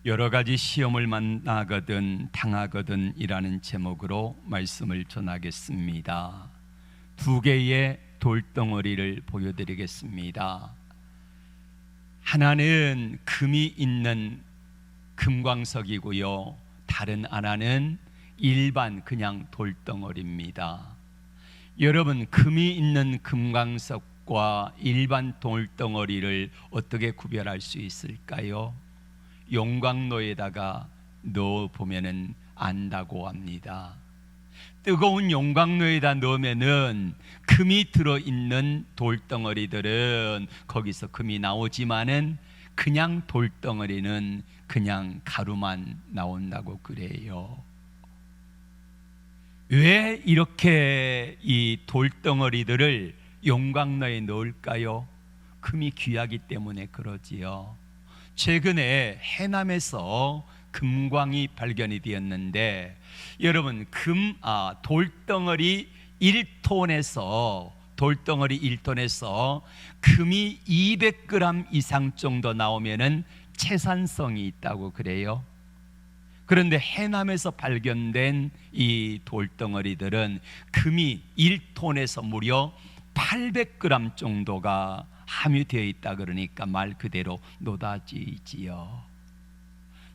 여러 가지 시험을 만나거든 당하거든 이라는 제목으로 말씀을 전하겠습니다. 두 개의 돌덩어리를 보여드리겠습니다. 하나는 금이 있는 금광석이고요, 다른 하나는 일반 그냥 돌덩어리입니다. 여러분, 금이 있는 금광석과 일반 돌덩어리를 어떻게 구별할 수 있을까요? 용광로에다가 넣어보면 안다고 합니다. 뜨거운 용광로에다 넣으면은 금이 들어있는 돌덩어리들은 거기서 금이 나오지만은 그냥 돌덩어리는 그냥 가루만 나온다고 그래요. 왜 이렇게 이 돌덩어리들을 용광로에 넣을까요? 금이 귀하기 때문에 그러지요. 최근에 해남에서 금광이 발견이 되었는데, 여러분, 돌덩어리 1톤에서 금이 200g 이상 정도 나오면은 채산성이 있다고 그래요. 그런데 해남에서 발견된 이 돌덩어리들은 금이 1톤에서 무려 800g 정도가 함유되어 있다 그러니까 말 그대로 노다지지요.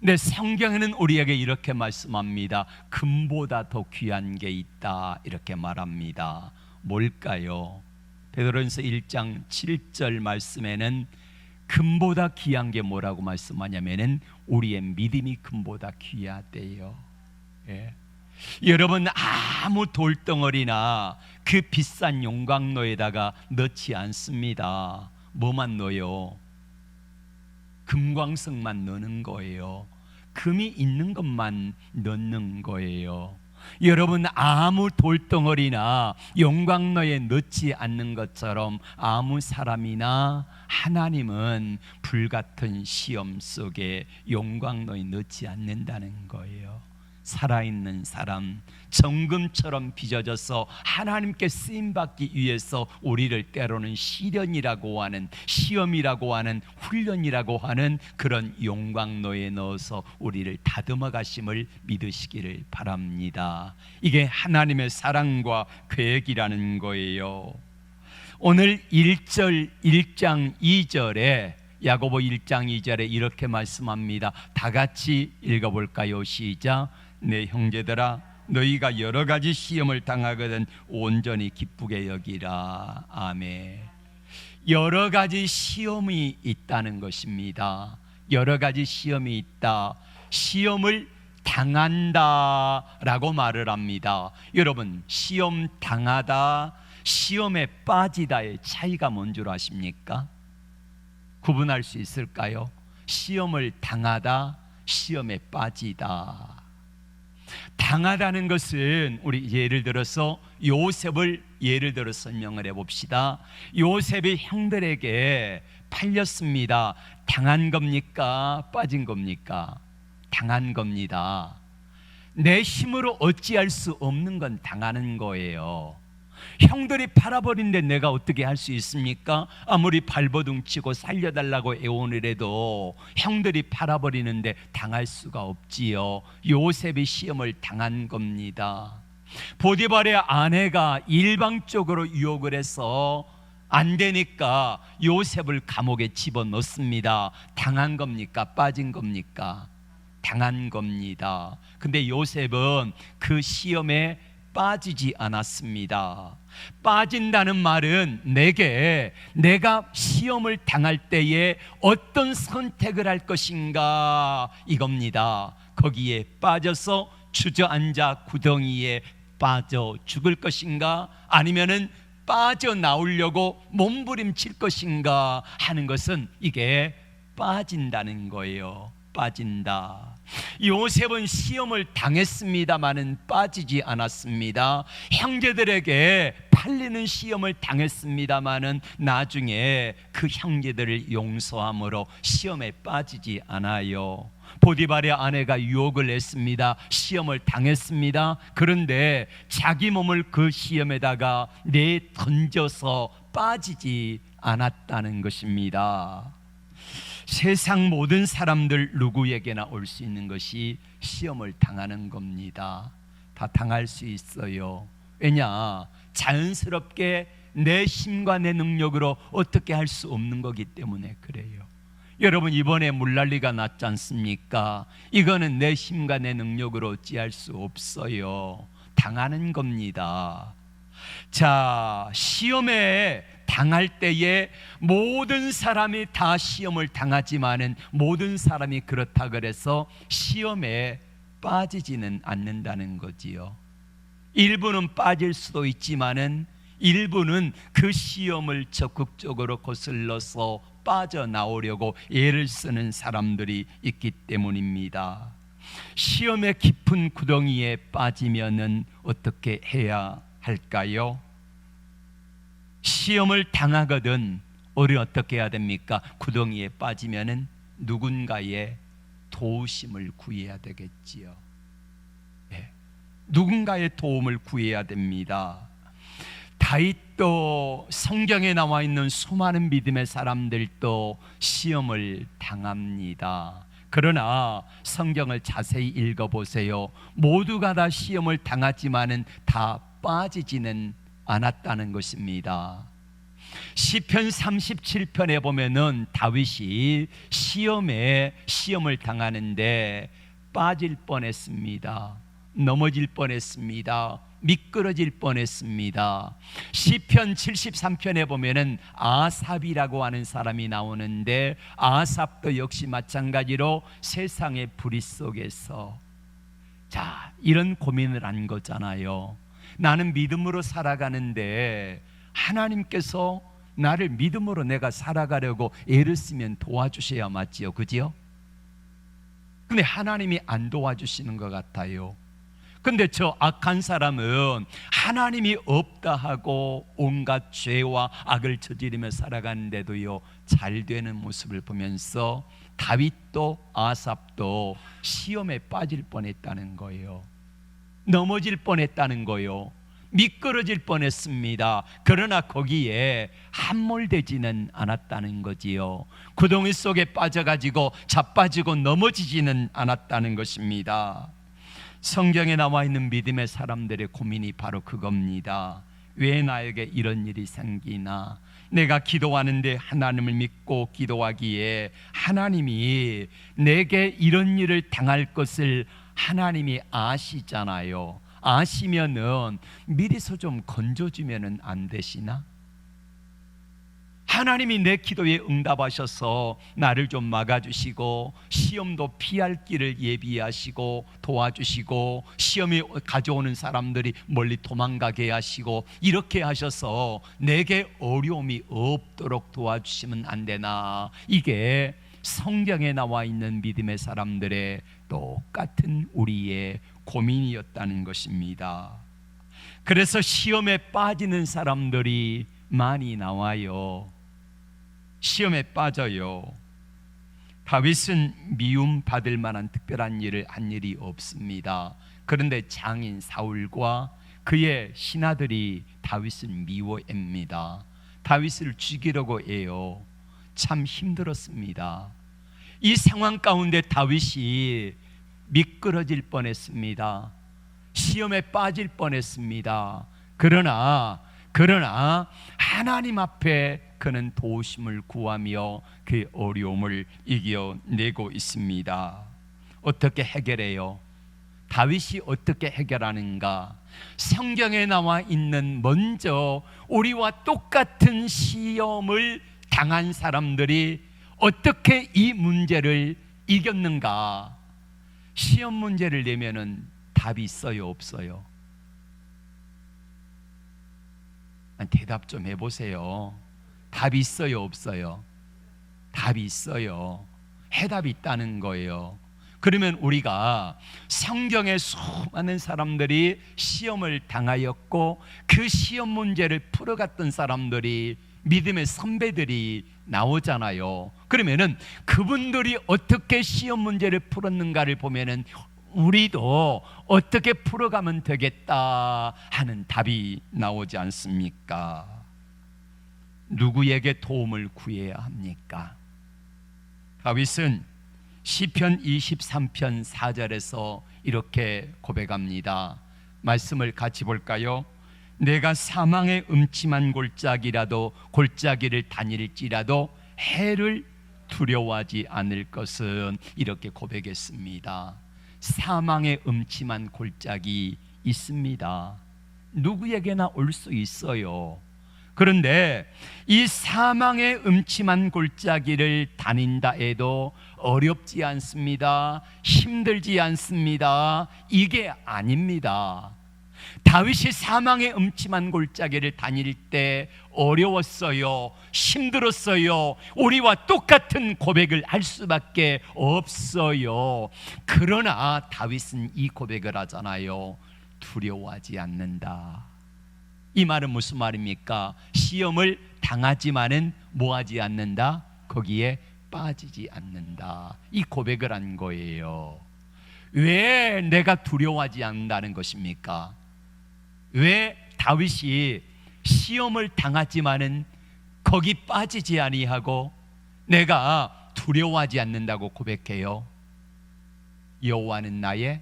근데 성경에는 우리에게 이렇게 말씀합니다. 금보다 더 귀한 게 있다 이렇게 말합니다. 뭘까요? 베드로전서 1장 7절 말씀에는 금보다 귀한 게 뭐라고 말씀하냐면은 우리의 믿음이 금보다 귀하대요. 예. 여러분, 아무 돌덩어리나 그 비싼 용광로에다가 넣지 않습니다. 뭐만 넣어요? 금광석만 넣는 거예요. 금이 있는 것만 넣는 거예요. 여러분, 아무 돌덩어리나 용광로에 넣지 않는 것처럼 아무 사람이나 하나님은 불같은 시험 속에 용광로에 넣지 않는다는 거예요. 살아있는 사람, 정금처럼 빚어져서 하나님께 쓰임받기 위해서 우리를 때로는 시련이라고 하는, 시험이라고 하는, 훈련이라고 하는 그런 용광로에 넣어서 우리를 다듬어 가심을 믿으시기를 바랍니다. 이게 하나님의 사랑과 계획이라는 거예요. 오늘 1장 2절에 야고보 1장 2절에 이렇게 말씀합니다. 다 같이 읽어볼까요? 시작. 내 형제들아, 너희가 여러 가지 시험을 당하거든 온전히 기쁘게 여기라. 아멘. 여러 가지 시험이 있다는 것입니다. 여러 가지 시험이 있다. 시험을 당한다라고 말을 합니다. 여러분, 시험 당하다, 시험에 빠지다의 차이가 뭔 줄 아십니까? 구분할 수 있을까요? 시험을 당하다, 시험에 빠지다. 당하다는 것은 우리 예를 들어서 요셉을 예를 들어 설명을 해봅시다. 요셉이 형들에게 팔렸습니다. 당한 겁니까? 빠진 겁니까? 당한 겁니다. 내 힘으로 어찌할 수 없는 건 당하는 거예요. 형들이 팔아버린데 내가 어떻게 할 수 있습니까? 아무리 발버둥 치고 살려달라고 애원을 형들이 팔아버리는데 당할 수가 없지요. 요셉이 시험을 당한 겁니다. 보디발의 아내가 일방적으로 유혹을 해서 안 되니까 요셉을 감옥에 집어넣습니다. 당한 겁니까? 빠진 겁니까? 당한 겁니다. 근데 요셉은 그 시험에 빠지지 않았습니다. 빠진다는 말은 내가 시험을 당할 때에 어떤 선택을 할 것인가 이겁니다. 거기에 빠져서 주저앉아 구덩이에 빠져 죽을 것인가, 아니면은 빠져나오려고 몸부림칠 것인가 하는 것은 이게 빠진다는 거예요. 빠진다. 요셉은 시험을 당했습니다마는 빠지지 않았습니다. 형제들에게 팔리는 시험을 당했습니다마는 나중에 그 형제들을 용서함으로 시험에 빠지지 않아요. 보디발의 아내가 유혹을 했습니다. 시험을 당했습니다. 그런데 자기 몸을 그 시험에다가 내던져서 빠지지 않았다는 것입니다. 세상 모든 사람들 누구에게나 올 수 있는 것이 시험을 당하는 겁니다. 다 당할 수 있어요. 왜냐? 자연스럽게 내 힘과 내 능력으로 어떻게 할 수 없는 거기 때문에 그래요. 여러분, 이번에 물난리가 났지 않습니까? 이거는 내 힘과 내 능력으로 어찌할 수 없어요. 당하는 겁니다. 자, 시험에 당할 때에 모든 사람이 다 시험을 당하지만은 모든 사람이 그렇다 그래서 시험에 빠지지는 않는다는 거지요. 일부는 빠질 수도 있지만은 일부는 그 시험을 적극적으로 거슬러서 빠져나오려고 애를 쓰는 사람들이 있기 때문입니다. 시험의 깊은 구덩이에 빠지면은 어떻게 해야 할까요? 시험을 당하거든 우리 어떻게 해야 됩니까? 구덩이에 빠지면은 누군가의 도우심을 구해야 되겠지요. 네. 누군가의 도움을 구해야 됩니다. 다윗도 성경에 나와 있는 수많은 믿음의 사람들도 시험을 당합니다. 그러나 성경을 자세히 읽어보세요. 모두가 다 시험을 당하지만은 다 빠지지는 않았다는 것입니다. 시편 37편에 보면은 다윗이 시험을 당하는데 빠질 뻔했습니다. 넘어질 뻔했습니다. 미끄러질 뻔했습니다. 시편 73편에 보면은 아삽이라고 하는 사람이 나오는데 아삽도 역시 마찬가지로 세상의 불의 속에서 이런 고민을 한 거잖아요. 나는 믿음으로 살아가는데 하나님께서 나를 믿음으로 내가 살아가려고 애를 쓰면 도와주셔야 맞지요, 그지요? 근데 하나님이 안 도와주시는 것 같아요. 근데 저 악한 사람은 하나님이 없다 하고 온갖 죄와 악을 저지르며 살아가는데도요 잘 되는 모습을 보면서 다윗도 아삽도 시험에 빠질 뻔했다는 거예요. 넘어질 뻔했다는 거예요. 미끄러질 뻔했습니다. 그러나 거기에 함몰되지는 않았다는 거지요. 구덩이 속에 빠져가지고 자빠지고 넘어지지는 않았다는 것입니다. 성경에 나와 있는 믿음의 사람들의 고민이 바로 그겁니다. 왜 나에게 이런 일이 생기나? 내가 기도하는데 하나님을 믿고 기도하기에 하나님이 내게 이런 일을 당할 것을 하나님이 아시잖아요. 아시면은 미리서 좀 건져주면은 안 되시나? 하나님이 내 기도에 응답하셔서 나를 좀 막아주시고 시험도 피할 길을 예비하시고 도와주시고 시험이 가져오는 사람들이 멀리 도망가게 하시고 이렇게 하셔서 내게 어려움이 없도록 도와주시면 안 되나? 이게 성경에 나와 있는 믿음의 사람들의 똑같은 우리의 고민이었다는 것입니다. 그래서 시험에 빠지는 사람들이 많이 나와요. 시험에 빠져요. 다윗은 미움 받을 만한 특별한 일을 한 일이 없습니다. 그런데 장인 사울과 그의 신하들이 다윗을 미워합니다. 다윗을 죽이려고 해요. 참 힘들었습니다. 이 상황 가운데 다윗이 미끄러질 뻔했습니다. 시험에 빠질 뻔했습니다. 그러나 하나님 앞에 그는 도우심을 구하며 그 어려움을 이겨내고 있습니다. 어떻게 해결해요? 다윗이 어떻게 해결하는가? 성경에 나와 있는 먼저 우리와 똑같은 시험을 당한 사람들이 어떻게 이 문제를 이겼는가? 시험 문제를 내면은 답이 있어요, 없어요? 대답 좀 해보세요. 답이 있어요, 없어요? 답이 있어요. 해답이 있다는 거예요. 그러면 우리가 성경의 수많은 사람들이 시험을 당하였고 그 시험 문제를 풀어갔던 사람들이 믿음의 선배들이 나오잖아요. 그러면은 그분들이 어떻게 시험 문제를 풀었는가를 보면은 우리도 어떻게 풀어가면 되겠다 하는 답이 나오지 않습니까? 누구에게 도움을 구해야 합니까? 다윗은 시편 23편 4절에서 이렇게 고백합니다. 말씀을 같이 볼까요? 내가 사망의 음침한 골짜기를 다닐지라도 해를 두려워하지 않을 것은, 이렇게 고백했습니다. 사망의 음침한 골짜기 있습니다. 누구에게나 올 수 있어요. 그런데 이 사망의 음침한 골짜기를 다닌다 해도 어렵지 않습니다. 힘들지 않습니다. 이게 아닙니다. 다윗이 사망의 음침한 골짜기를 다닐 때 어려웠어요. 힘들었어요. 우리와 똑같은 고백을 할 수밖에 없어요. 그러나 다윗은 이 고백을 하잖아요. 두려워하지 않는다. 이 말은 무슨 말입니까? 시험을 당하지만은 뭐하지 않는다? 거기에 빠지지 않는다. 이 고백을 한 거예요. 왜 내가 두려워하지 않는다는 것입니까? 왜 다윗이 시험을 당하지만은 거기 빠지지 아니하고 내가 두려워하지 않는다고 고백해요? 여호와는 나의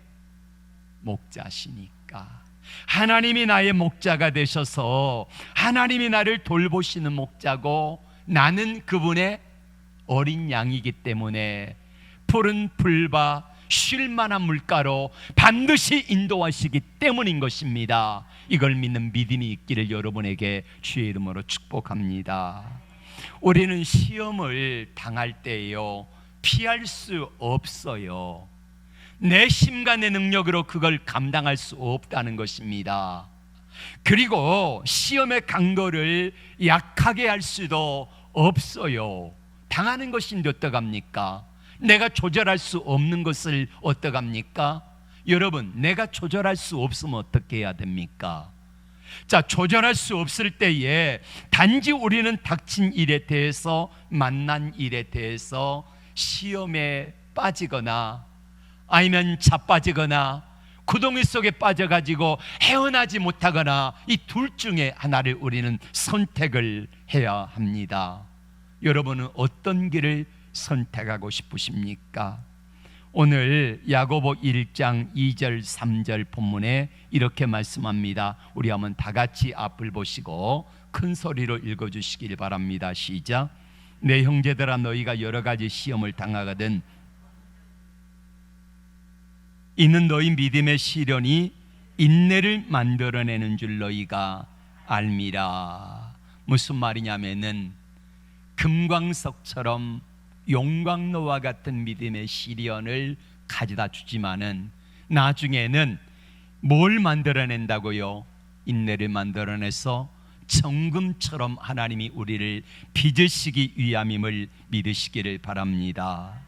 목자시니까. 하나님이 나의 목자가 되셔서 하나님이 나를 돌보시는 목자고 나는 그분의 어린 양이기 때문에 푸른 풀과 쉴 만한 물가로 반드시 인도하시기 때문인 것입니다. 이걸 믿는 믿음이 있기를 여러분에게 주의 이름으로 축복합니다. 우리는 시험을 당할 때요, 피할 수 없어요. 내 힘과 내 능력으로 그걸 감당할 수 없다는 것입니다. 그리고 시험의 강도를 약하게 할 수도 없어요. 당하는 것인데 어떡합니까? 내가 조절할 수 없는 것을 어떡합니까? 여러분, 내가 조절할 수 없으면 어떻게 해야 됩니까? 자, 조절할 수 없을 때에 단지 우리는 닥친 일에 대해서, 만난 일에 대해서 시험에 빠지거나 아니면 자빠지거나 구덩이 속에 빠져가지고 헤어나지 못하거나, 이 둘 중에 하나를 우리는 선택을 해야 합니다. 여러분은 어떤 길을 선택하고 싶으십니까? 오늘 야고보 1장 2절 3절 본문에 이렇게 말씀합니다. 우리 한번 다 같이 앞을 보시고 큰 소리로 읽어주시길 바랍니다. 시작. 내 형제들아, 너희가 여러 가지 시험을 당하거든 이는 너희 믿음의 시련이 인내를 만들어내는 줄 너희가 알미라. 무슨 말이냐면은 금광석처럼 용광로와 같은 믿음의 시련을 가져다 주지만은 나중에는 뭘 만들어낸다고요? 인내를 만들어내서 정금처럼 하나님이 우리를 빚으시기 위함임을 믿으시기를 바랍니다.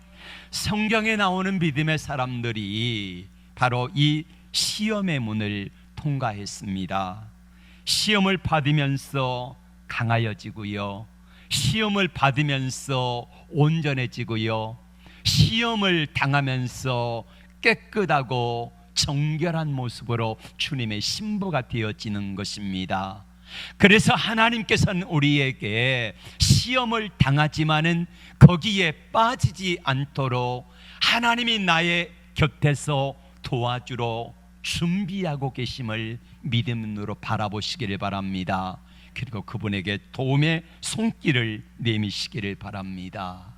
성경에 나오는 믿음의 사람들이 바로 이 시험의 문을 통과했습니다. 시험을 받으면서 강하여지고요, 시험을 받으면서 온전해지고요, 시험을 당하면서 깨끗하고 정결한 모습으로 주님의 신부가 되어지는 것입니다. 그래서 하나님께서는 우리에게 시험을 당하지만은 거기에 빠지지 않도록 하나님이 나의 곁에서 도와주러 준비하고 계심을 믿음으로 바라보시기를 바랍니다. 그리고 그분에게 도움의 손길을 내미시기를 바랍니다.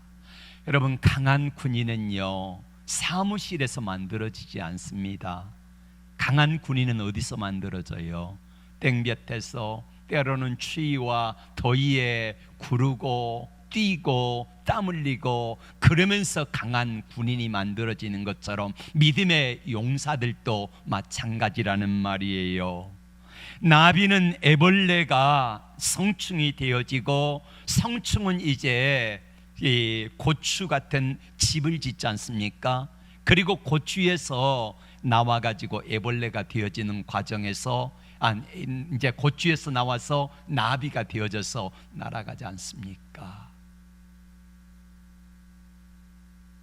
여러분, 강한 군인은요, 사무실에서 만들어지지 않습니다. 강한 군인은 어디서 만들어져요? 땡볕에서, 때로는 추위와 더위에 구르고 뛰고 땀 흘리고 그러면서 강한 군인이 만들어지는 것처럼 믿음의 용사들도 마찬가지라는 말이에요. 나비는 애벌레가 성충이 되어지고, 성충은 이제 이 고추 같은 집을 짓지 않습니까? 그리고 고추에서 나와가지고 애벌레가 되어지는 과정에서 이제 고추에서 나와서 나비가 되어져서 날아가지 않습니까?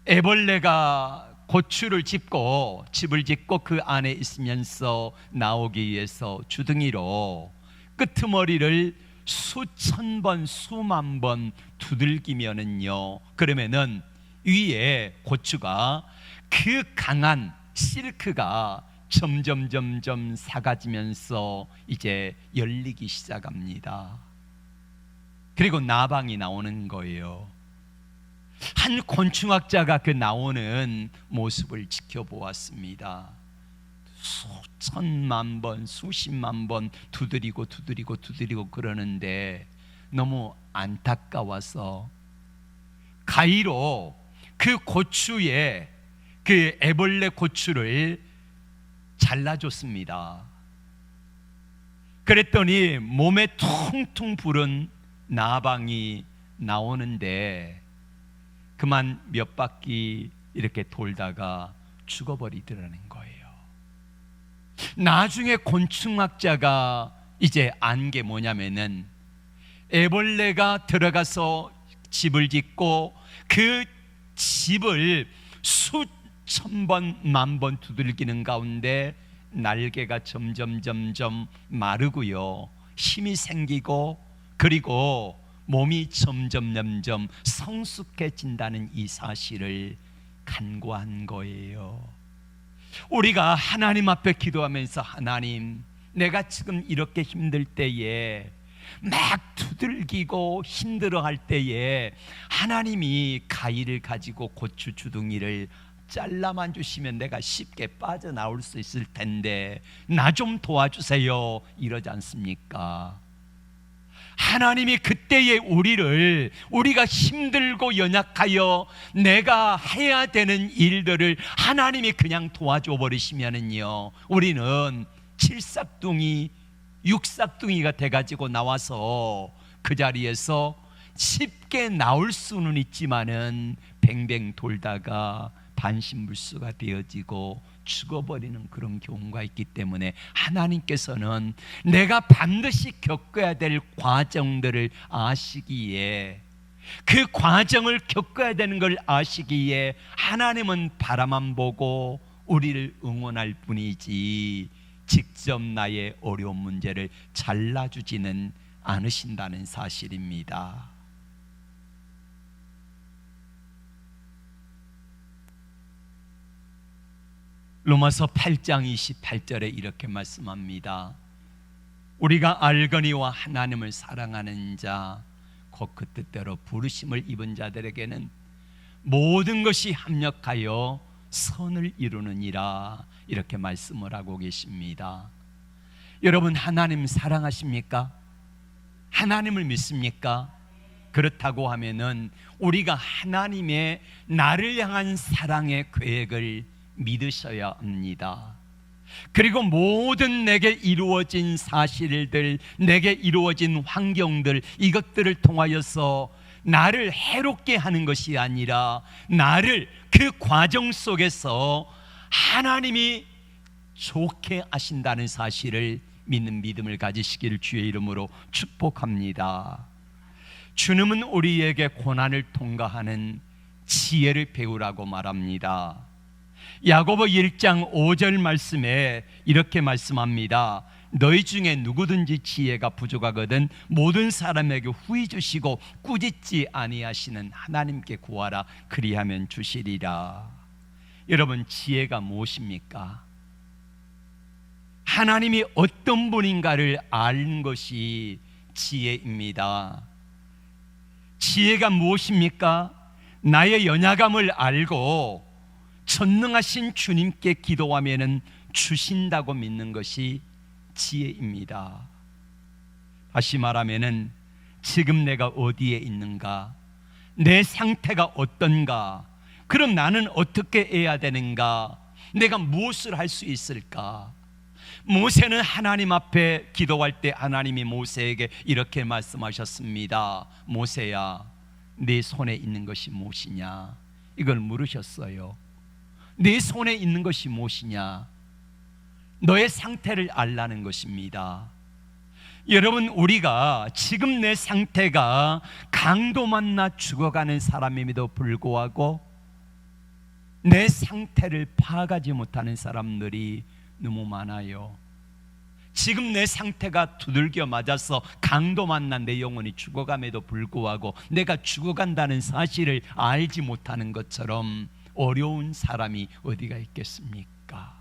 애벌레가 고추를 짚고 집을 짓고 그 안에 있으면서 나오기 위해서 주둥이로 끄트머리를 수천 번 수만 번 두들기면은요, 그러면은 위에 고추가 그 강한 실크가 점점 사가지면서 이제 열리기 시작합니다. 그리고 나방이 나오는 거예요. 한 곤충학자가 그 나오는 모습을 지켜보았습니다. 수천만 번, 수십만 번 두드리고 그러는데 너무 안타까워서 가위로 그 고추에 그 애벌레 고추를 잘라줬습니다. 그랬더니 몸에 퉁퉁 부른 나방이 나오는데 그만 몇 바퀴 이렇게 돌다가 죽어버리더라는 거예요. 나중에 곤충학자가 이제 안 게 뭐냐면은 애벌레가 들어가서 집을 짓고 그 집을 수천 번, 만 번 두들기는 가운데 날개가 점점 마르고요, 힘이 생기고 그리고 몸이 점점 성숙해진다는 이 사실을 간과한 거예요. 우리가 하나님 앞에 기도하면서 하나님, 내가 지금 이렇게 힘들 때에 막 두들기고 힘들어할 때에 하나님이 가위를 가지고 고추 주둥이를 잘라만 주시면 내가 쉽게 빠져나올 수 있을 텐데 나 좀 도와주세요 이러지 않습니까? 하나님이 그때의 우리가 힘들고 연약하여 내가 해야 되는 일들을 하나님이 그냥 도와줘 버리시면은요, 우리는 칠삭둥이 육삭둥이가 돼가지고 나와서 그 자리에서 쉽게 나올 수는 있지만은 뱅뱅 돌다가 반신불수가 되어지고 죽어버리는 그런 경우가 있기 때문에 하나님께서는 내가 반드시 겪어야 될 과정들을 아시기에, 그 과정을 겪어야 되는 걸 아시기에 하나님은 바라만 보고 우리를 응원할 뿐이지 직접 나의 어려운 문제를 잘라주지는 않으신다는 사실입니다. 로마서 8장 28절에 이렇게 말씀합니다. 우리가 알거니와 하나님을 사랑하는 자 곧 그 뜻대로 부르심을 입은 자들에게는 모든 것이 합력하여 선을 이루느니라, 이렇게 말씀을 하고 계십니다. 여러분, 하나님 사랑하십니까? 하나님을 믿습니까? 그렇다고 하면은 우리가 하나님의 나를 향한 사랑의 계획을 믿으셔야 합니다. 그리고 모든 내게 이루어진 사실들, 내게 이루어진 환경들, 이것들을 통하여서 나를 해롭게 하는 것이 아니라 나를 그 과정 속에서 하나님이 좋게 하신다는 사실을 믿는 믿음을 가지시기를 주의 이름으로 축복합니다. 주님은 우리에게 고난을 통과하는 지혜를 배우라고 말합니다. 야고보 1장 5절 말씀에 이렇게 말씀합니다. 너희 중에 누구든지 지혜가 부족하거든 모든 사람에게 후히 주시고 꾸짖지 아니하시는 하나님께 구하라, 그리하면 주시리라. 여러분, 지혜가 무엇입니까? 하나님이 어떤 분인가를 아는 것이 지혜입니다. 지혜가 무엇입니까? 나의 연약함을 알고 전능하신 주님께 기도하면은 주신다고 믿는 것이 지혜입니다. 다시 말하면은 지금 내가 어디에 있는가, 내 상태가 어떤가, 그럼 나는 어떻게 해야 되는가, 내가 무엇을 할 수 있을까? 모세는 하나님 앞에 기도할 때 하나님이 모세에게 이렇게 말씀하셨습니다. 모세야, 네 손에 있는 것이 무엇이냐? 이걸 물으셨어요. 네 손에 있는 것이 무엇이냐? 너의 상태를 알라는 것입니다. 여러분, 우리가 지금 내 상태가 강도 만나 죽어가는 사람임에도 불구하고 내 상태를 파악하지 못하는 사람들이 너무 많아요. 지금 내 상태가 두들겨 맞아서 강도 만난 내 영혼이 죽어감에도 불구하고 내가 죽어간다는 사실을 알지 못하는 것처럼 어려운 사람이 어디가 있겠습니까?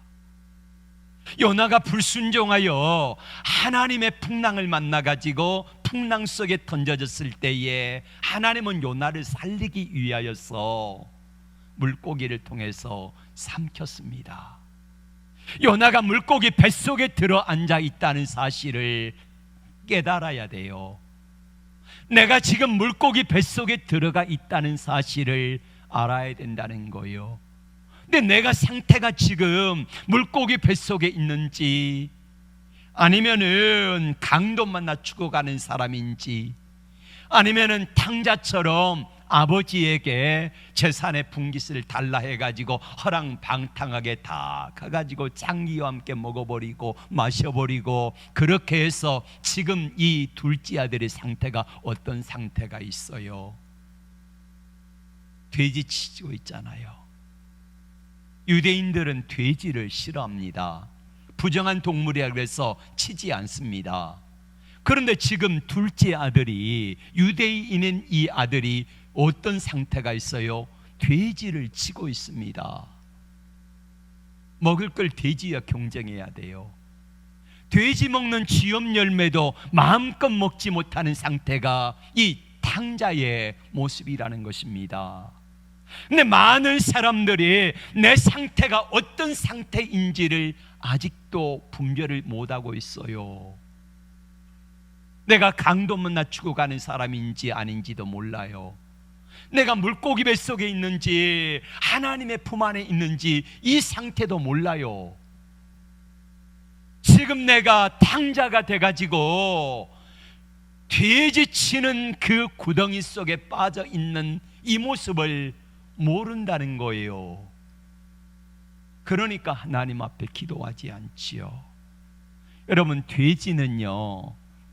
요나가 불순종하여 하나님의 풍랑을 만나가지고 풍랑 속에 던져졌을 때에 하나님은 요나를 살리기 위하여서 물고기를 통해서 삼켰습니다. 요나가 물고기 뱃속에 들어 앉아 있다는 사실을 깨달아야 돼요. 내가 지금 물고기 뱃속에 들어가 있다는 사실을 알아야 된다는 거예요. 근데 내가 상태가 지금 물고기 뱃속에 있는지 아니면은 강도 만나 죽어가는 사람인지 아니면은 탕자처럼 아버지에게 재산의 분깃을 달라 해가지고 허랑방탕하게 다 가가지고 장기와 함께 먹어버리고 마셔버리고 그렇게 해서 지금 이 둘째 아들의 상태가 어떤 상태가 있어요? 돼지 치고 있잖아요. 유대인들은 돼지를 싫어합니다. 부정한 동물이라 그래서 치지 않습니다. 그런데 지금 둘째 아들이, 유대인인 이 아들이 어떤 상태가 있어요? 돼지를 치고 있습니다. 먹을 걸 돼지와 경쟁해야 돼요. 돼지 먹는 쥐염 열매도 마음껏 먹지 못하는 상태가 이 탕자의 모습이라는 것입니다. 근데 많은 사람들이 내 상태가 어떤 상태인지를 아직도 분별을 못하고 있어요. 내가 강도 만나 죽어가는 사람인지 아닌지도 몰라요. 내가 물고기 뱃속에 있는지 하나님의 품 안에 있는지 이 상태도 몰라요. 지금 내가 탕자가 돼가지고 돼지 치는 그 구덩이 속에 빠져 있는 이 모습을 모른다는 거예요. 그러니까 하나님 앞에 기도하지 않지요. 여러분,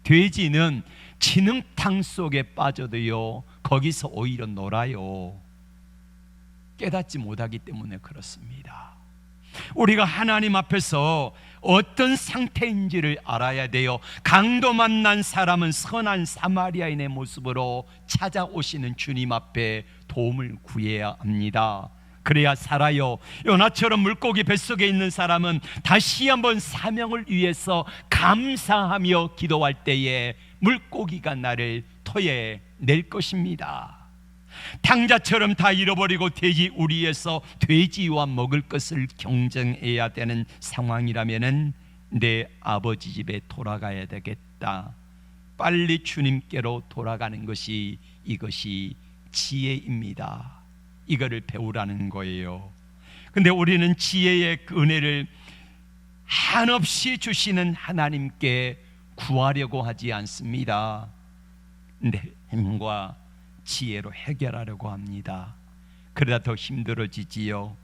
돼지는 진흙탕 속에 빠져도요 거기서 오히려 놀아요. 깨닫지 못하기 때문에 그렇습니다. 우리가 하나님 앞에서 어떤 상태인지를 알아야 돼요. 강도 만난 사람은 선한 사마리아인의 모습으로 찾아오시는 주님 앞에 도움을 구해야 합니다. 그래야 살아요. 요나처럼 물고기 뱃속에 있는 사람은 다시 한번 사명을 위해서 감사하며 기도할 때에 물고기가 나를 토해낼 것입니다. 탕자처럼 다 잃어버리고 돼지 우리에서 돼지와 먹을 것을 경쟁해야 되는 상황이라면 내 아버지 집에 돌아가야 되겠다. 빨리 주님께로 돌아가는 것이 이것이 지혜입니다. 이거를 배우라는 거예요. 근데 우리는 지혜의 그 은혜를 한없이 주시는 하나님께 구하려고 하지 않습니다. 내 힘과 지혜로 해결하려고 합니다. 그러다 더 힘들어지지요.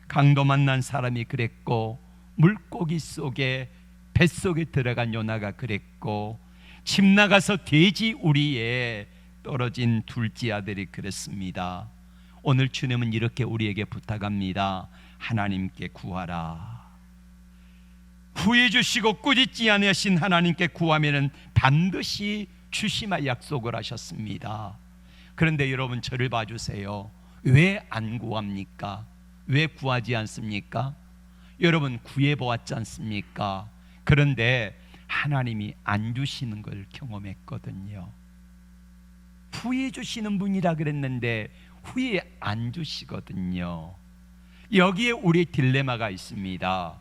강도 만난 사람이 그랬고, 물고기 속에 뱃속에 들어간 요나가 그랬고, 집 나가서 돼지 우리에 떨어진 둘째 아들이 그랬습니다. 오늘 주님은 이렇게 우리에게 부탁합니다. 하나님께 구하라. 후회 주시고 꾸짖지 아니하신 하나님께 구하면은 반드시 주시마 약속을 하셨습니다. 그런데 여러분, 저를 봐주세요. 왜 안 구합니까? 왜 구하지 않습니까? 여러분, 구해보았지 않습니까? 그런데 하나님이 안 주시는 걸 경험했거든요. 후회 주시는 분이라 그랬는데 후회 안 주시거든요. 여기에 우리 딜레마가 있습니다.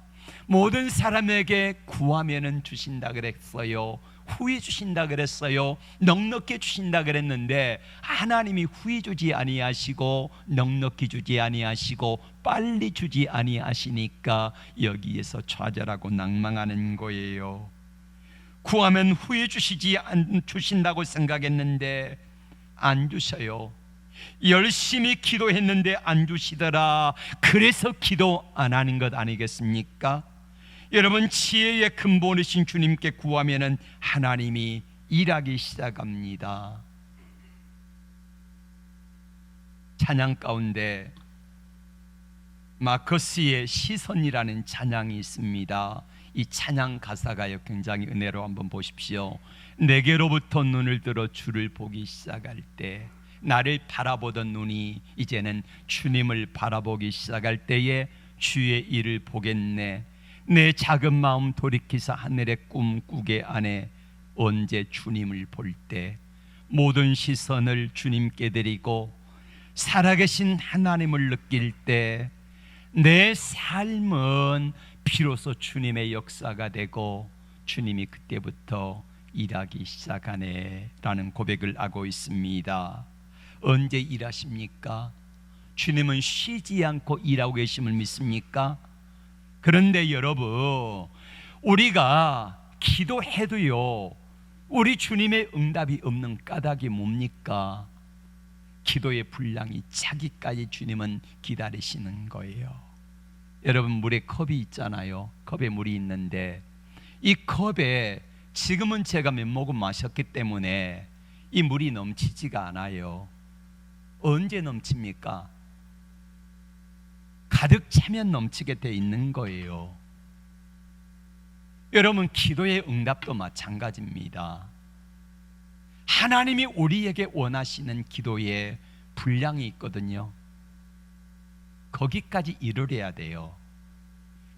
모든 사람에게 구하면은 주신다 그랬어요. 후히 주신다 그랬어요. 넉넉히 주신다 그랬는데 하나님이 후히 주지 아니하시고 넉넉히 주지 아니하시고 빨리 주지 아니하시니까 여기에서 좌절하고 낭망하는 거예요. 구하면 후히 주신다고 생각했는데 안 주셔요. 열심히 기도했는데 안 주시더라. 그래서 기도 안 하는 것 아니겠습니까? 여러분, 지혜의 근본이신 주님께 구하면은 하나님이 일하기 시작합니다. 찬양 가운데 마커스의 시선이라는 찬양이 있습니다. 이 찬양 가사가요 굉장히 은혜로 한번 보십시오. 내게로부터 눈을 들어 주를 보기 시작할 때, 나를 바라보던 눈이 이제는 주님을 바라보기 시작할 때에 주의 일을 보겠네. 내 작은 마음 돌이키사 하늘의 꿈 꾸게 하네. 언제 주님을 볼 때 모든 시선을 주님께 드리고 살아계신 하나님을 느낄 때 내 삶은 비로소 주님의 역사가 되고 주님이 그때부터 일하기 시작하네 라는 고백을 하고 있습니다. 언제 일하십니까? 주님은 쉬지 않고 일하고 계심을 믿습니까? 그런데 여러분, 우리가 기도해도요, 우리 주님의 응답이 없는 까닭이 뭡니까? 기도의 분량이 차기까지 주님은 기다리시는 거예요. 여러분, 물에 컵이 있잖아요. 컵에 물이 있는데 이 컵에 지금은 제가 몇 모금 마셨기 때문에 이 물이 넘치지가 않아요. 언제 넘칩니까? 가득 차면 넘치게 돼 있는 거예요. 여러분, 기도의 응답도 마찬가지입니다. 하나님이 우리에게 원하시는 기도의 분량이 있거든요. 거기까지 이르러야 돼요.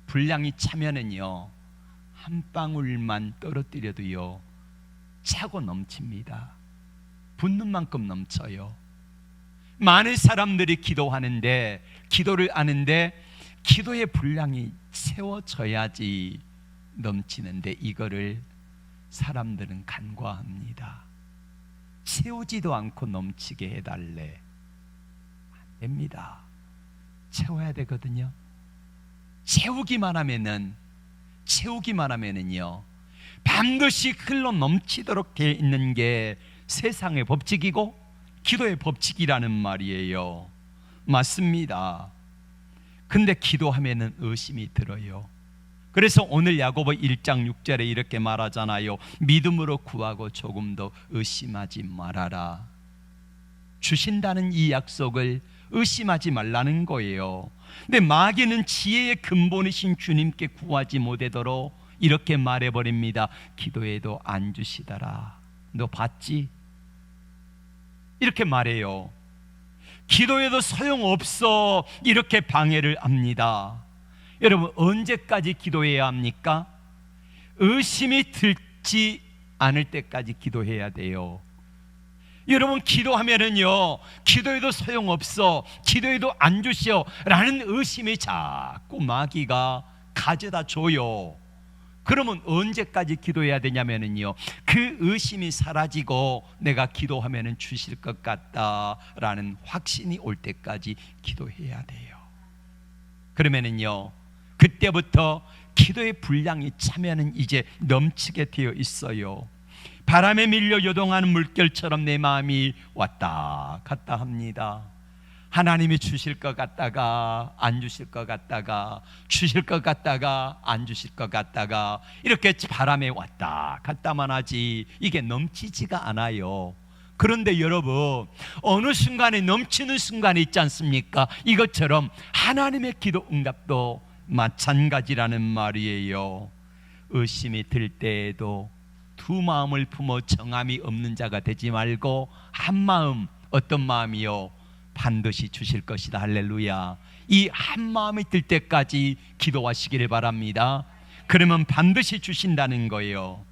분량이 차면은요, 한 방울만 떨어뜨려도요 차고 넘칩니다. 붓는 만큼 넘쳐요. 많은 사람들이 기도하는데, 기도를 하는데 기도의 분량이 채워져야지 넘치는데 이거를 사람들은 간과합니다. 채우지도 않고 넘치게 해달래. 안 됩니다. 채워야 되거든요. 채우기만 하면은요 반드시 흘러 넘치도록 되어 있는 게 세상의 법칙이고 기도의 법칙이라는 말이에요. 맞습니다. 근데 기도하면은 의심이 들어요. 그래서 오늘 야고보 1장 6절에 이렇게 말하잖아요. 믿음으로 구하고 조금 더 의심하지 말아라. 주신다는 이 약속을 의심하지 말라는 거예요. 근데 마귀는 지혜의 근본이신 주님께 구하지 못하도록 이렇게 말해버립니다. 기도해도 안 주시더라. 너 봤지? 이렇게 말해요. 기도해도 소용없어. 이렇게 방해를 합니다. 여러분, 언제까지 기도해야 합니까? 의심이 들지 않을 때까지 기도해야 돼요. 여러분, 기도하면은요, 기도해도 소용없어, 기도해도 안 주시오 라는 의심이 자꾸 마귀가 가져다 줘요. 그러면 언제까지 기도해야 되냐면은요, 그 의심이 사라지고 내가 기도하면은 주실 것 같다라는 확신이 올 때까지 기도해야 돼요. 그러면은요, 그때부터 기도의 분량이 차면은 이제 넘치게 되어 있어요. 바람에 밀려 요동하는 물결처럼 내 마음이 왔다 갔다 합니다. 하나님이 주실 것 같다가 안 주실 것 같다가 주실 것 같다가 안 주실 것 같다가 이렇게 바람에 왔다 갔다만 하지 이게 넘치지가 않아요. 그런데 여러분, 어느 순간에 넘치는 순간이 있지 않습니까? 이것처럼 하나님의 기도 응답도 마찬가지라는 말이에요. 의심이 들 때에도 두 마음을 품어 정함이 없는 자가 되지 말고 한 마음, 어떤 마음이요? 반드시 주실 것이다. 할렐루야. 이 한 마음이 들 때까지 기도하시기를 바랍니다. 그러면 반드시 주신다는 거예요.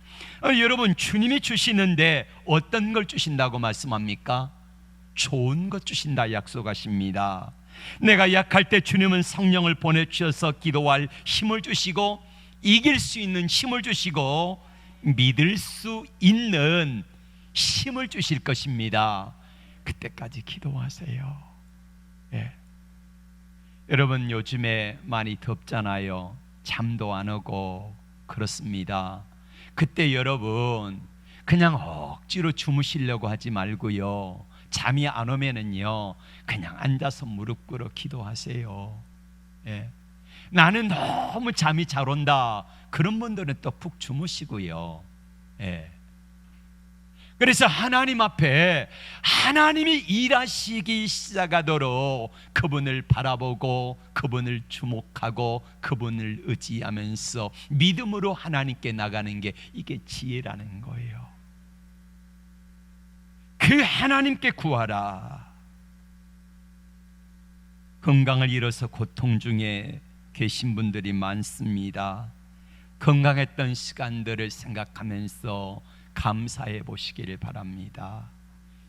여러분, 주님이 주시는데 어떤 걸 주신다고 말씀합니까? 좋은 것 주신다 약속하십니다. 내가 약할 때 주님은 성령을 보내주셔서 기도할 힘을 주시고 이길 수 있는 힘을 주시고 믿을 수 있는 힘을 주실 것입니다. 그때까지 기도하세요. 예. 여러분, 요즘에 많이 덥잖아요. 잠도 안 오고 그렇습니다. 그때 여러분, 그냥 억지로 주무시려고 하지 말고요, 잠이 안 오면은요 그냥 앉아서 무릎 꿇어 기도하세요. 예. 나는 너무 잠이 잘 온다, 그런 분들은 또 푹 주무시고요. 예. 그래서 하나님 앞에 하나님이 일하시기 시작하도록 그분을 바라보고 그분을 주목하고 그분을 의지하면서 믿음으로 하나님께 나가는 게 이게 지혜라는 거예요. 그 하나님께 구하라. 건강을 잃어서 고통 중에 계신 분들이 많습니다. 건강했던 시간들을 생각하면서 감사해 보시기를 바랍니다.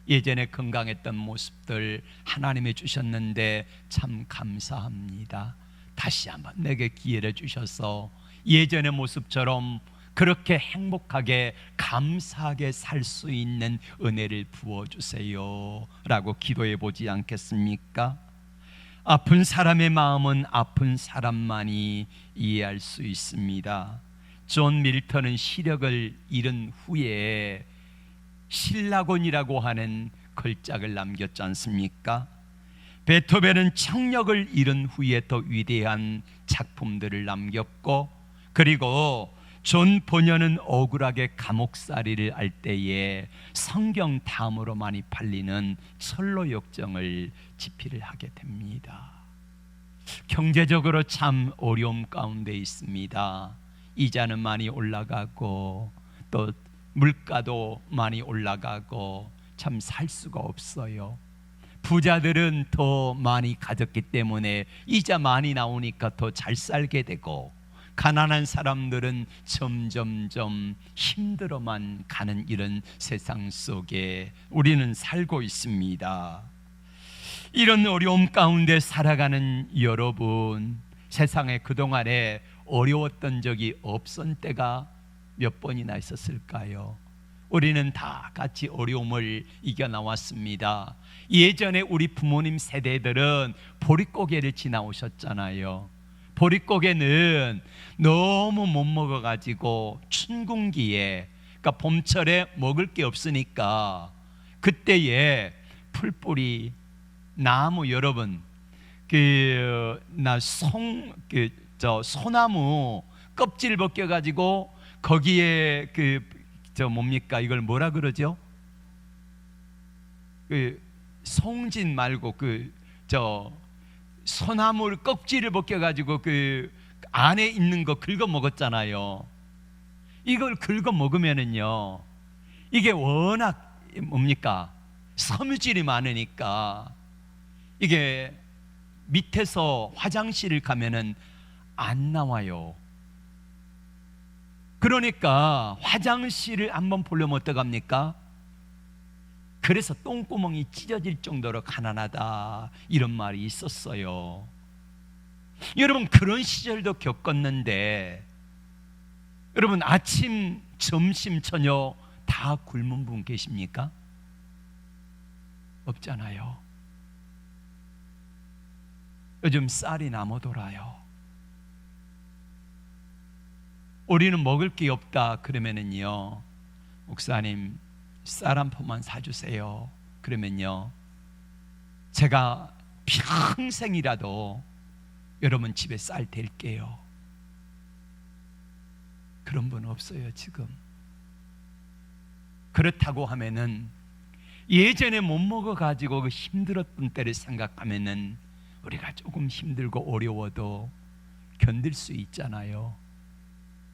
예전에 건강했던 모습들 하나님이 주셨는데 참 감사합니다. 다시 한번 내게 기회를 주셔서 예전의 모습처럼 그렇게 행복하게 감사하게 살 수 있는 은혜를 부어주세요 라고 기도해 보지 않겠습니까? 아픈 사람의 마음은 아픈 사람만이 이해할 수 있습니다. 존 밀턴은 시력을 잃은 후에 신라곤이라고 하는 걸작을 남겼지 않습니까? 베토벤은 청력을 잃은 후에 더 위대한 작품들을 남겼고, 그리고 존 보녀는 억울하게 감옥살이를 할 때에 성경 다음으로 많이 팔리는 철로 역정을 집필을 하게 됩니다. 경제적으로 참 어려움 가운데 있습니다. 이자는 많이 올라가고 또 물가도 많이 올라가고 참 살 수가 없어요. 부자들은 더 많이 가졌기 때문에 이자 많이 나오니까 더 잘 살게 되고, 가난한 사람들은 점점점 힘들어만 가는 이런 세상 속에 우리는 살고 있습니다. 이런 어려움 가운데 살아가는 여러분, 세상에 그동안에 어려웠던 적이 없던 때가 몇 번이나 있었을까요? 우리는 다 같이 어려움을 이겨나왔습니다. 예전에 우리 부모님 세대들은 보릿고개를 지나오셨잖아요. 보릿고개는 너무 못 먹어가지고 춘궁기에, 그러니까 봄철에 먹을 게 없으니까 그때에 풀뿌리, 나무, 여러분 소나무 껍질 벗겨가지고 거기에 뭡니까 이걸 뭐라 그러죠? 송진 말고 소나무 껍질을 벗겨가지고 그 안에 있는 거 긁어 먹었잖아요. 이걸 긁어 먹으면은요, 이게 워낙 뭡니까 섬유질이 많으니까 이게 밑에서 화장실을 가면은 안 나와요. 그러니까 화장실을 한번 보려면 어떡합니까? 그래서 똥구멍이 찢어질 정도로 가난하다, 이런 말이 있었어요. 여러분, 그런 시절도 겪었는데, 여러분 아침, 점심, 저녁 다 굶은 분 계십니까? 없잖아요. 요즘 쌀이 남아 돌아요. 우리는 먹을 게 없다 그러면은요, 목사님 쌀 한 포만 사주세요. 그러면요, 제가 평생이라도 여러분 집에 쌀 댈게요. 그런 분 없어요 지금. 그렇다고 하면은 예전에 못 먹어가지고 그 힘들었던 때를 생각하면은 우리가 조금 힘들고 어려워도 견딜 수 있잖아요.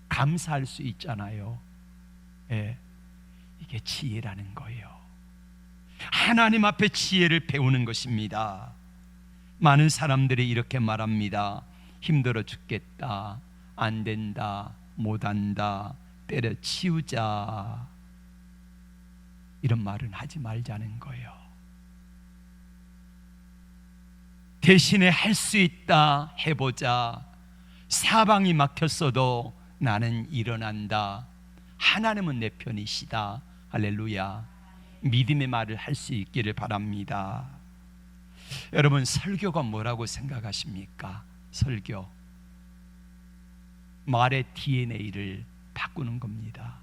감사할 수 있잖아요. 예, 이게 지혜라는 거예요. 하나님 앞에 지혜를 배우는 것입니다. 많은 사람들이 이렇게 말합니다. 힘들어 죽겠다, 안 된다, 못한다, 때려치우자, 이런 말은 하지 말자는 거예요. 대신에 할 수 있다 해보자. 사방이 막혔어도 나는 일어난다. 하나님은 내 편이시다. 할렐루야. 믿음의 말을 할 수 있기를 바랍니다. 여러분, 설교가 뭐라고 생각하십니까? 설교, 말의 DNA를 바꾸는 겁니다.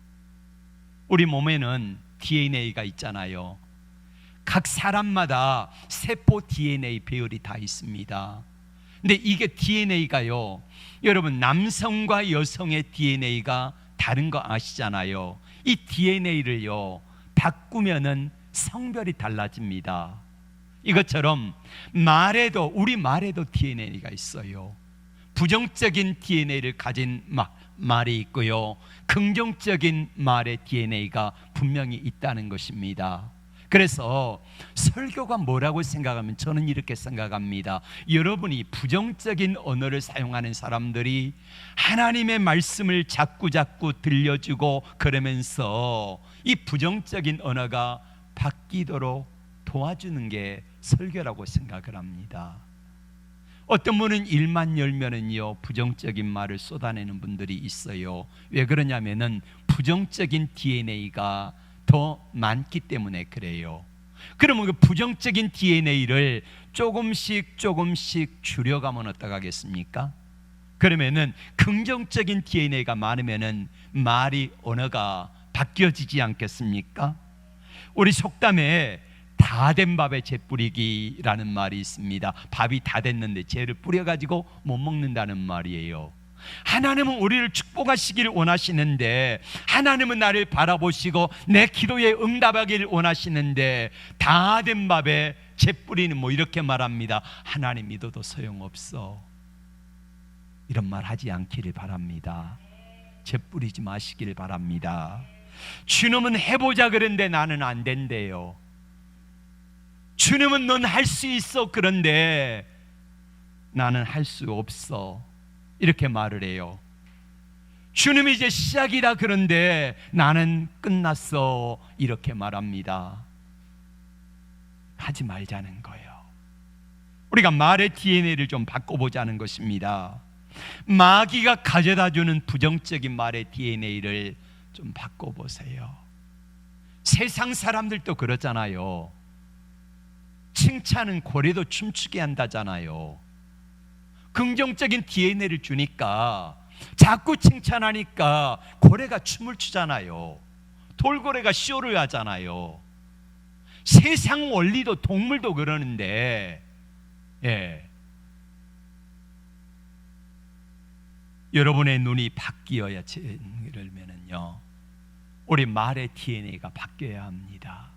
우리 몸에는 DNA가 있잖아요. 각 사람마다 세포 DNA 배열이 다 있습니다. 근데 이게 DNA가요, 여러분 남성과 여성의 DNA가 다른 거 아시잖아요. 이 DNA를요 바꾸면은 성별이 달라집니다. 이것처럼 말에도, 우리 말에도 DNA가 있어요. 부정적인 DNA를 가진 말이 있고요, 긍정적인 말의 DNA가 분명히 있다는 것입니다. 그래서 설교가 뭐라고 생각하면 저는 이렇게 생각합니다. 여러분이 부정적인 언어를 사용하는 사람들이 하나님의 말씀을 자꾸 들려주고 그러면서 이 부정적인 언어가 바뀌도록 도와주는 게 설교라고 생각을 합니다. 어떤 분은 일만 열면은요 부정적인 말을 쏟아내는 분들이 있어요. 왜 그러냐면은 부정적인 DNA가 더 많기 때문에 그래요. 그러면 그 부정적인 DNA를 조금씩 줄여가면 어떡하겠습니까? 그러면은 긍정적인 DNA가 많으면은 말이, 언어가 바뀌어지지 않겠습니까? 우리 속담에 다 된 밥에 재 뿌리기라는 말이 있습니다. 밥이 다 됐는데 재를 뿌려가지고 못 먹는다는 말이에요. 하나님은 우리를 축복하시기를 원하시는데, 하나님은 나를 바라보시고 내 기도에 응답하기를 원하시는데, 다 된 밥에 재 뿌리는, 이렇게 말합니다. 하나님 믿어도 소용없어. 이런 말 하지 않기를 바랍니다. 재 뿌리지 마시기를 바랍니다. 주님은 해보자 그런데 나는 안 된대요. 주님은 넌 할 수 있어, 그런데 나는 할 수 없어, 이렇게 말을 해요. 주님이 이제 시작이다, 그런데 나는 끝났어, 이렇게 말합니다. 하지 말자는 거예요. 우리가 말의 DNA를 좀 바꿔보자는 것입니다. 마귀가 가져다주는 부정적인 말의 DNA를 좀 바꿔보세요. 세상 사람들도 그러잖아요. 칭찬은 고래도 춤추게 한다잖아요. 긍정적인 DNA를 주니까, 자꾸 칭찬하니까 고래가 춤을 추잖아요. 돌고래가 쇼를 하잖아요. 세상 원리도, 동물도 그러는데, 여러분의 눈이 바뀌어야, 그러면은요 우리 말의 DNA가 바뀌어야 합니다.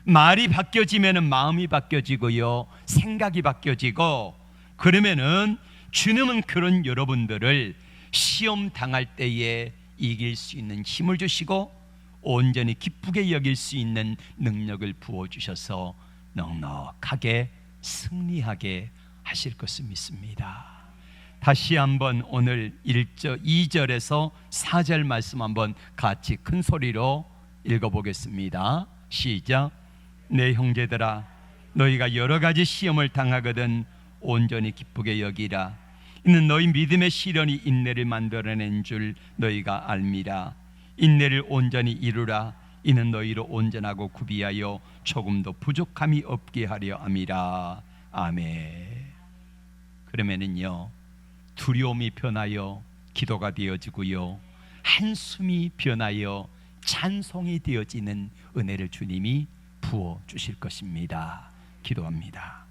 말이 바뀌어지면은 마음이 바뀌어지고요, 생각이 바뀌어지고, 그러면은 주님은 그런 여러분들을 시험 당할 때에 이길 수 있는 힘을 주시고 온전히 기쁘게 여길 수 있는 능력을 부어주셔서 넉넉하게 승리하게 하실 것을 믿습니다. 다시 한번 오늘 2절에서 4절 말씀 한번 같이 큰 소리로 읽어보겠습니다. 시작. 내 형제들아, 너희가 여러 가지 시험을 당하거든 온전히 기쁘게 여기라. 이는 너희 믿음의 시련이 인내를 만들어낸 줄 너희가 알미라. 인내를 온전히 이루라. 이는 너희로 온전하고 구비하여 조금도 부족함이 없게 하려 함이라. 아멘. 그러면은요 두려움이 변하여 기도가 되어지고요, 한숨이 변하여 찬송이 되어지는 은혜를 주님이 부어 주실 것입니다. 기도합니다.